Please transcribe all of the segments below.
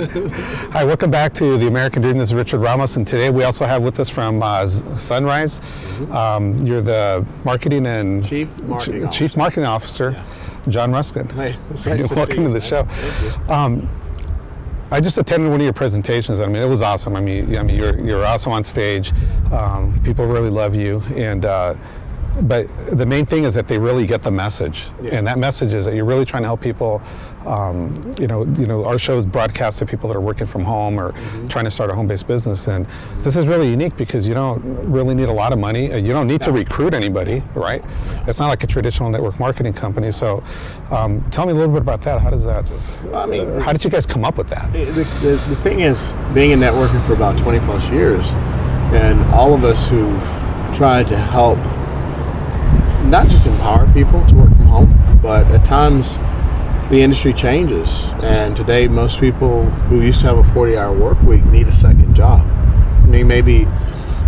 Hi, welcome back to the American Dream. This is Richard Ramos, and today we also have with us from Zhunrize. You're the marketing and Chief Marketing Officer, Yeah. John Ruskin. Hey, it's nice to Welcome see you, to the man. show. Thank you. I just attended one of your presentations. I mean, it was awesome. I mean, you're awesome on stage. People really love you, and but the main thing is that they really get the message, and that message is that you're really trying to help people. Our show is broadcast to people that are working from home or trying to start a home-based business, and this is really unique because you don't really need a lot of money. You don't need to recruit anybody, right? It's not like a traditional network marketing company. So, tell me a little bit about that. How does that? I mean, how did you guys come up with that? The thing is, being in networking for about 20 plus years, and all of us who've tried to help not just empower people to work from home, but at times the industry changes, and today most people who used to have a 40-hour work week need a second job. I mean, maybe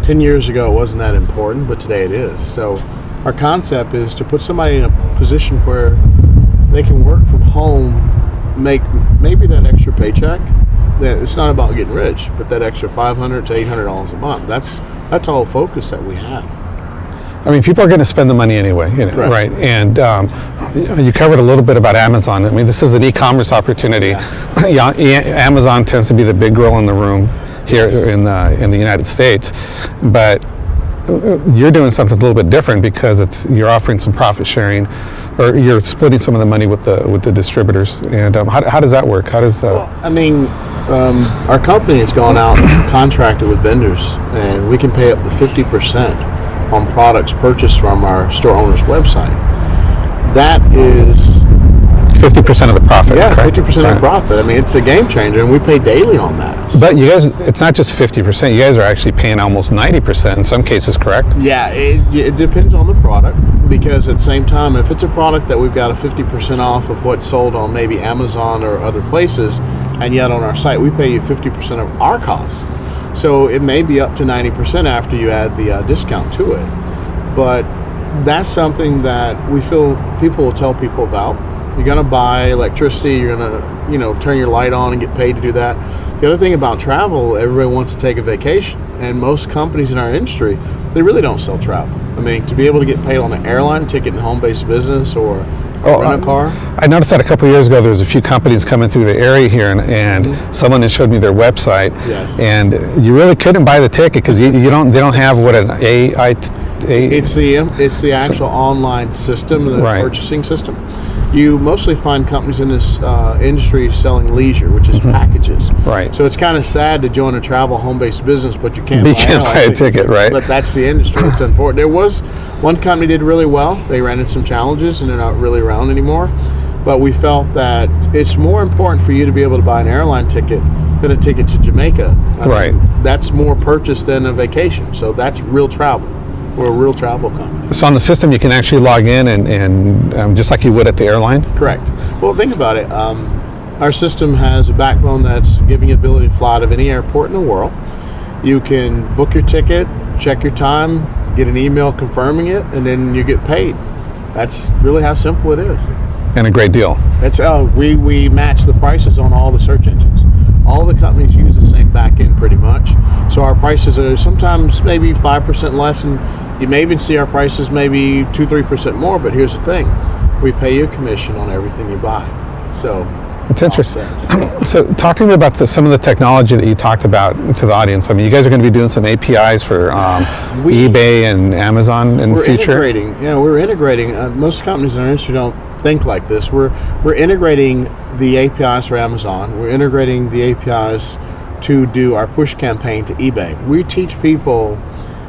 10 years ago it wasn't that important, but today it is. So our concept is to put somebody in a position where they can work from home, make maybe that extra paycheck. That it's not about getting rich, but that extra $500 to $800 a month. That's all focus that we have. I mean, people are going to spend the money anyway, right? And you covered a little bit about Amazon. I mean, this is an e-commerce opportunity. Amazon tends to be the big girl in the room here in the United States, but you're doing something a little bit different because you're offering some profit sharing, or you're splitting some of the money with the distributors. And how does that work? How does? Well, I mean, our company has gone out and contracted with vendors, and we can pay up to 50% on products purchased from our store owner's website. That is 50% of the profit. Yeah, correct? 50% of the profit. I mean, it's a game changer, and we pay daily on that. So. But you guys, it's not just 50%. You guys are actually paying almost 90% in some cases, correct? Yeah, it depends on the product, because at the same time, if it's a product that we've got a 50% off of what's sold on maybe Amazon or other places, and yet on our site we pay you 50% of our costs. So it may be up to 90% after you add the discount to it. But that's something that we feel people will tell people about. You're going to buy electricity, you're going to turn your light on and get paid to do that. The other thing about travel, everybody wants to take a vacation. And most companies in our industry, they really don't sell travel. I mean, to be able to get paid on an airline ticket in home-based business or rent a car. I noticed that a couple of years ago there was a few companies coming through the area here, and someone had showed me their website. Yes. And you really couldn't buy the ticket because they don't have what an It's the actual online system, the purchasing system. You mostly find companies in this industry selling leisure, which is packages. Right. So it's kind of sad to join a travel home-based business, but you can't buy a ticket, right? But that's the industry. It's unfortunate. There was one company did really well. They ran into some challenges, and they're not really around anymore. But we felt that it's more important for you to be able to buy an airline ticket than a ticket to Jamaica. I mean, that's more purchase than a vacation. So that's real travel. We're a real travel company. So on the system, you can actually log in and just like you would at the airline? Correct. Well, think about it. Our system has a backbone that's giving you the ability to fly out of any airport in the world. You can book your ticket, check your time, get an email confirming it, and then you get paid. That's really how simple it is. And a great deal. That's we match the prices on all the search engines. All the companies use the same back end pretty much. So our prices are sometimes maybe 5% less, and you may even see our prices maybe 2-3% more, but here's the thing. We pay you a commission on everything you buy. So it's interesting. So talk to me about some of the technology that you talked about to the audience. I mean, you guys are going to be doing some APIs for eBay and Amazon in the future? We're integrating. Most companies in our industry don't think like this. We're integrating the APIs for Amazon. We're integrating the APIs to do our push campaign to eBay. We teach people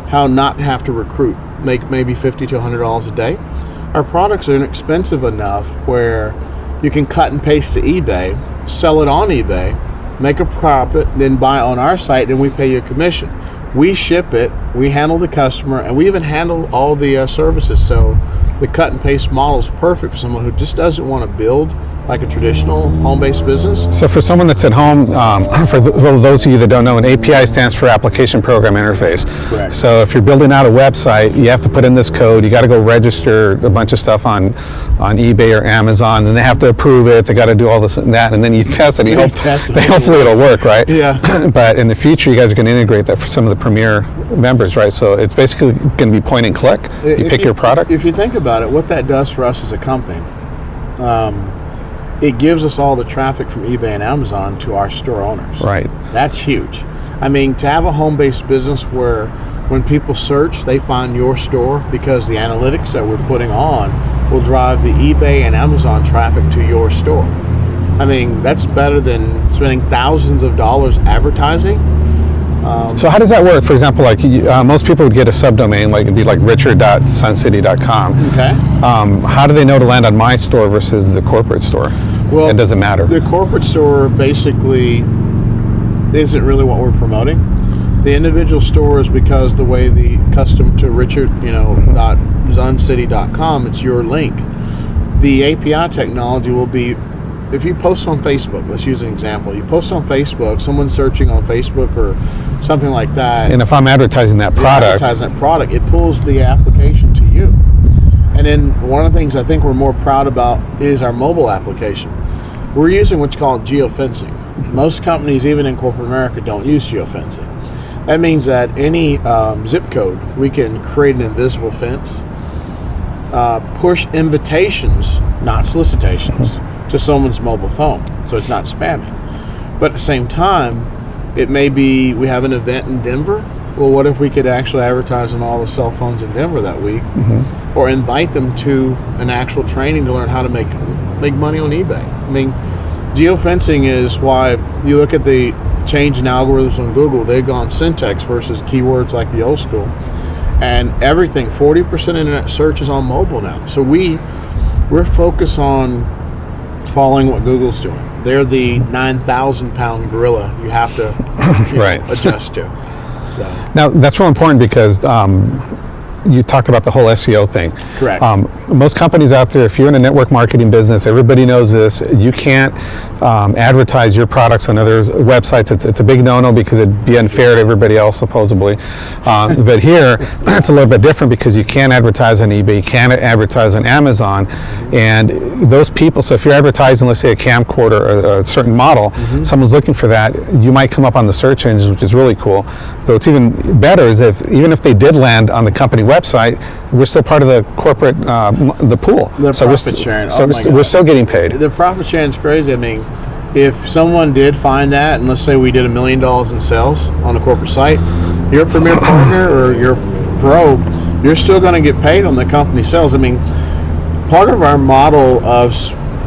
how not to have to recruit, make maybe $50 to $100 a day. Our products are inexpensive enough where you can cut and paste to eBay, sell it on eBay, make a profit, then buy on our site, and we pay you a commission. We ship it, we handle the customer, and we even handle all the services. So the cut and paste model is perfect for someone who just doesn't want to build like a traditional home-based business. So for someone that's at home, well, those of you that don't know, an API stands for Application Program Interface. Correct. So if you're building out a website, you have to put in this code. You got to go register a bunch of stuff on eBay or Amazon, and they have to approve it. They got to do all this and that, and then you test it. And hopefully it'll work, right? Yeah. But in the future, you guys are going to integrate that for some of the premier members, right? So it's basically going to be point and click. You pick your product. If you think about it, what that does for us as a company, it gives us all the traffic from eBay and Amazon to our store owners. Right. That's huge. I mean, to have a home-based business where when people search, they find your store because the analytics that we're putting on will drive the eBay and Amazon traffic to your store. I mean, that's better than spending thousands of dollars advertising. So how does that work? For example, like most people would get a subdomain, like it'd be like richard.suncity.com. Okay. How do they know to land on my store versus the corporate store? Well, it doesn't matter. The corporate store basically isn't really what we're promoting. The individual store is because the way the custom to Richard, .zuncity.com, it's your link. The API technology will be, if you post on Facebook, let's use an example. You post on Facebook, someone's searching on Facebook or something like that. And if I'm advertising that product, it pulls the application to you. And then one of the things I think we're more proud about is our mobile application. We're using what's called geofencing. Most companies, even in corporate America, don't use geofencing. That means that any zip code, we can create an invisible fence, push invitations, not solicitations, to someone's mobile phone, so it's not spamming. But at the same time, it may be we have an event in Denver. Well, what if we could actually advertise on all the cell phones in Denver that week, or invite them to an actual training to learn how to make money on eBay? I mean, geofencing is why you look at the change in algorithms on Google. They've gone syntax versus keywords like the old school, and everything. 40% internet search is on mobile now. So we're focused on following what Google's doing. They're the 9,000-pound gorilla you have to adjust to. So now that's real important because you talked about the whole SEO thing. Correct. Most companies out there, if you're in a network marketing business, everybody knows this. You can't advertise your products on other websites. It's a big no-no because it'd be unfair to everybody else, supposedly. But here, it's a little bit different because you can advertise on eBay, you can advertise on Amazon, and those people, so if you're advertising, let's say a camcorder or a certain model, someone's looking for that, you might come up on the search engines, which is really cool. But what's even better is even if they did land on the company website, we're still part of the corporate, the pool. The profit sharing. So we're still getting paid. The profit sharing is crazy. I mean, if someone did find that, and let's say we did $1 million in sales on a corporate site, you're a premier partner or you're pro, you're still going to get paid on the company sales. I mean, part of our model of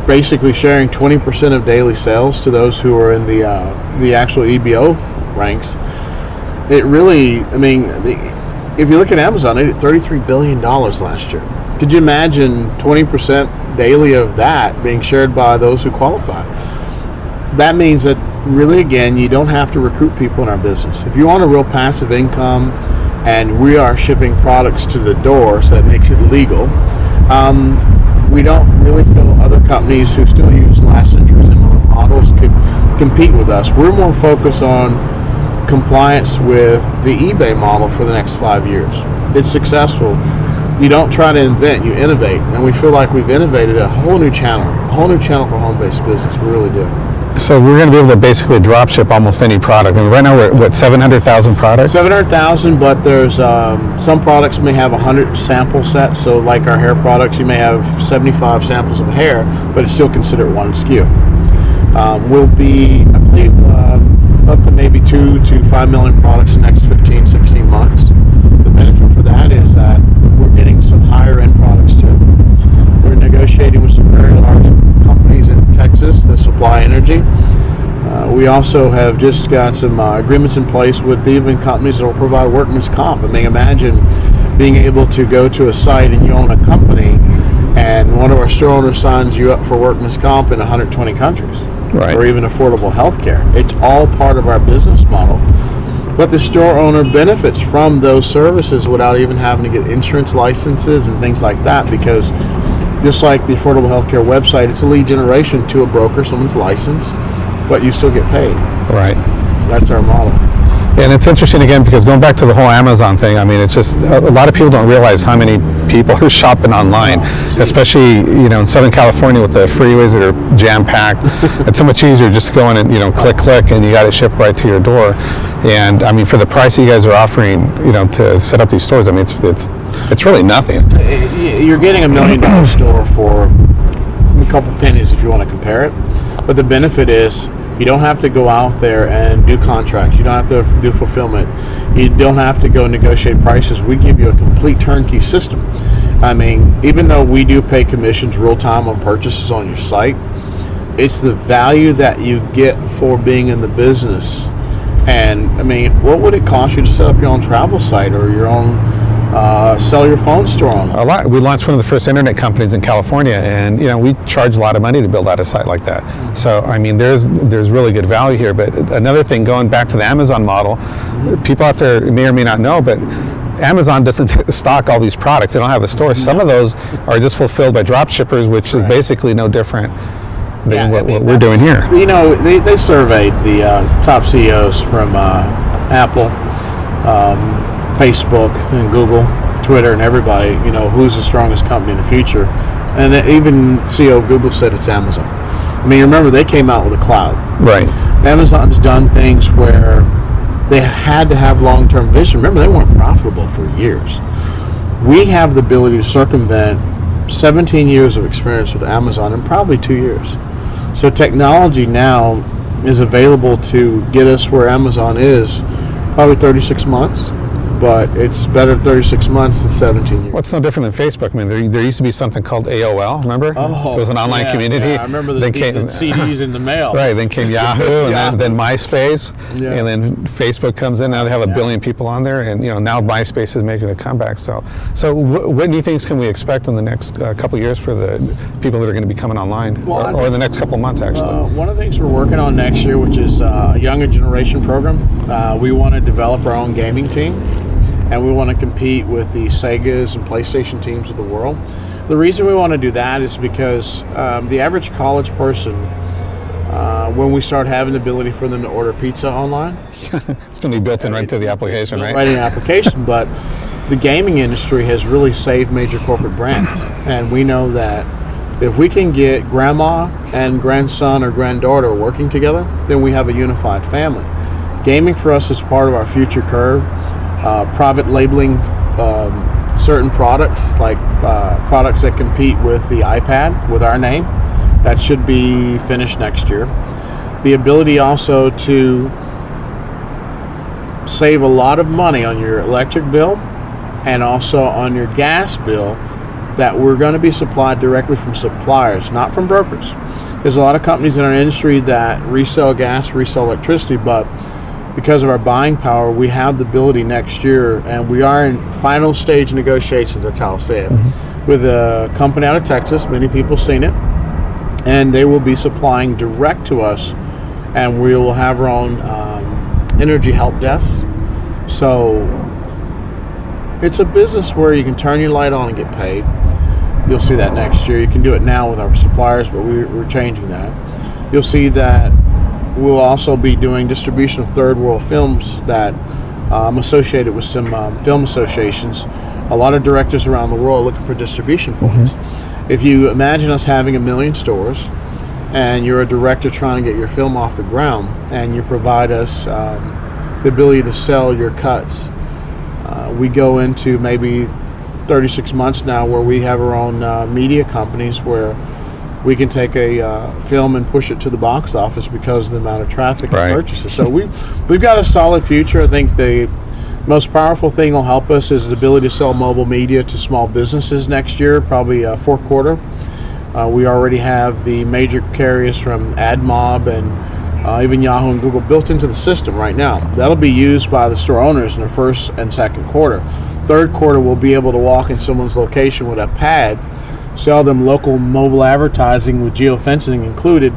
basically sharing 20% of daily sales to those who are in the actual EBO ranks, it really, I mean, if you look at Amazon, they did $33 billion last year. Could you imagine 20% daily of that being shared by those who qualify? That means that really, again, you don't have to recruit people in our business. If you want a real passive income and we are shipping products to the door, so that makes it legal, we don't really feel other companies who still use last entries and models could compete with us. We're more focused on compliance with the eBay model for the next 5 years. It's successful. You don't try to invent, you innovate. And we feel like we've innovated a whole new channel for home-based business. We really do. So we're going to be able to basically drop ship almost any product. I mean, right now we're at 700,000 products? 700,000, but there's some products may have 100 sample sets. So like our hair products, you may have 75 samples of hair, but it's still considered one SKU. We'll be, I believe, up to maybe 2 to 5 million products in the next 15, 16 months. The benefit for that is that we're getting some higher end products too. We're negotiating with some very large companies in Texas that supply energy. We also have just got some agreements in place with even companies that will provide workman's comp. I mean, imagine being able to go to a site and you own a company and one of our store owners signs you up for workman's comp in 120 countries. Right. Or even affordable health care. It's all part of our business model. But the store owner benefits from those services without even having to get insurance licenses and things like that, because just like the Affordable Healthcare website, it's a lead generation to a broker, someone's licensed, but you still get paid. Right. That's our model. And it's interesting again because going back to the whole Amazon thing, I mean, it's just a lot of people don't realize how many people are shopping online, especially in Southern California with the freeways that are jam packed. It's so much easier just going and click, and you got it shipped right to your door. And I mean, for the price you guys are offering, to set up these stores, I mean, it's really nothing. You're getting $1 million store for a couple pennies if you want to compare it, but the benefit is, you don't have to go out there and do contracts. You don't have to do fulfillment. You don't have to go negotiate prices. We give you a complete turnkey system. I mean, even though we do pay commissions real time on purchases on your site, it's the value that you get for being in the business. And I mean, what would it cost you to set up your own travel site or your own sell your phone store on? A lot. We launched one of the first internet companies in California, and we charge a lot of money to build out a site like that. Mm-hmm. So I mean, there's really good value here. But another thing, going back to the Amazon model, people out there may or may not know, but Amazon doesn't stock all these products. They don't have a store. Some of those are just fulfilled by drop shippers, which is basically no different than what we're doing here. They surveyed the top CEOs from Apple, Facebook and Google, Twitter, and everybody, who's the strongest company in the future. And even CEO of Google said it's Amazon. I mean, remember, they came out with a cloud. Right. Amazon's done things where they had to have long-term vision. Remember, they weren't profitable for years. We have the ability to circumvent 17 years of experience with Amazon in probably 2 years. So technology now is available to get us where Amazon is, probably 36 months. But it's better 36 months than 17 years. Well, it's no different than Facebook. I mean, there used to be something called AOL, remember? Oh, it was an online community. Yeah, I remember the CDs in the mail. Right, then came Yahoo, and then MySpace, and then Facebook comes in. Now they have a billion people on there, and now MySpace is making a comeback. So what new things can we expect in the next couple of years for the people that are going to be coming online, or in the next couple of months, actually? One of the things we're working on next year, which is a younger generation program, we want to develop our own gaming team. And we want to compete with the Segas and PlayStation teams of the world. The reason we want to do that is because the average college person, when we start having the ability for them to order pizza online, it's going to be built in right to the application, right? Right in the application, but the gaming industry has really saved major corporate brands. And we know that if we can get grandma and grandson or granddaughter working together, then we have a unified family. Gaming for us is part of our future curve. Private labeling certain products, like products that compete with the iPad with our name, that should be finished next year. The ability also to save a lot of money on your electric bill and also on your gas bill, that we're going to be supplied directly from suppliers, not from brokers. There's a lot of companies in our industry that resell gas, resell electricity, but because of our buying power, we have the ability next year, and we are in final stage negotiations, that's how I'll say it, with a company out of Texas. Many people have seen it, and they will be supplying direct to us, and we will have our own energy help desk. So it's a business where you can turn your light on and get paid. You'll see that next year. You can do it now with our suppliers, but we're changing that. You'll see that we'll also be doing distribution of third world films that associated with some film associations. A lot of directors around the world are looking for distribution points. If you imagine us having 1 million stores, and you're a director trying to get your film off the ground, and you provide us the ability to sell your cuts, we go into maybe 36 months now where we have our own media companies where we can take a film and push it to the box office because of the amount of traffic and purchases. So we've got a solid future. I think the most powerful thing will help us is the ability to sell mobile media to small businesses next year, probably fourth quarter. We already have the major carriers from AdMob and even Yahoo and Google built into the system right now. That'll be used by the store owners in the first and second quarter. Third quarter, we'll be able to walk in someone's location with a pad, sell them local mobile advertising with geofencing included,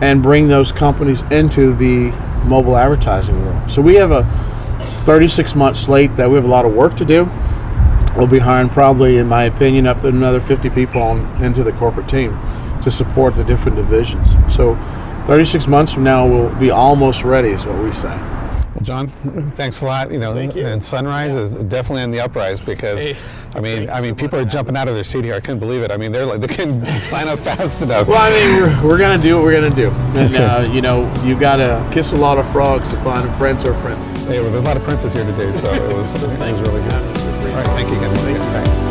and bring those companies into the mobile advertising world. So we have a 36-month slate that we have a lot of work to do. we'll be hiring probably, in my opinion, up to another 50 people into the corporate team to support the different divisions. So 36 months from now, we'll be almost ready, is what we say. Well, John, thanks a lot. Thank you. And Zhunrize is definitely on the uprise because, Hey, I mean, people are jumping out of their seat here. I couldn't believe it. I mean, they couldn't sign up fast enough. Well, I mean, we're gonna do what we're gonna do, and you gotta kiss a lot of frogs to find a prince or princess. Hey, well, there's a lot of princes here today, so it was really good. All right, thank you again. Thanks.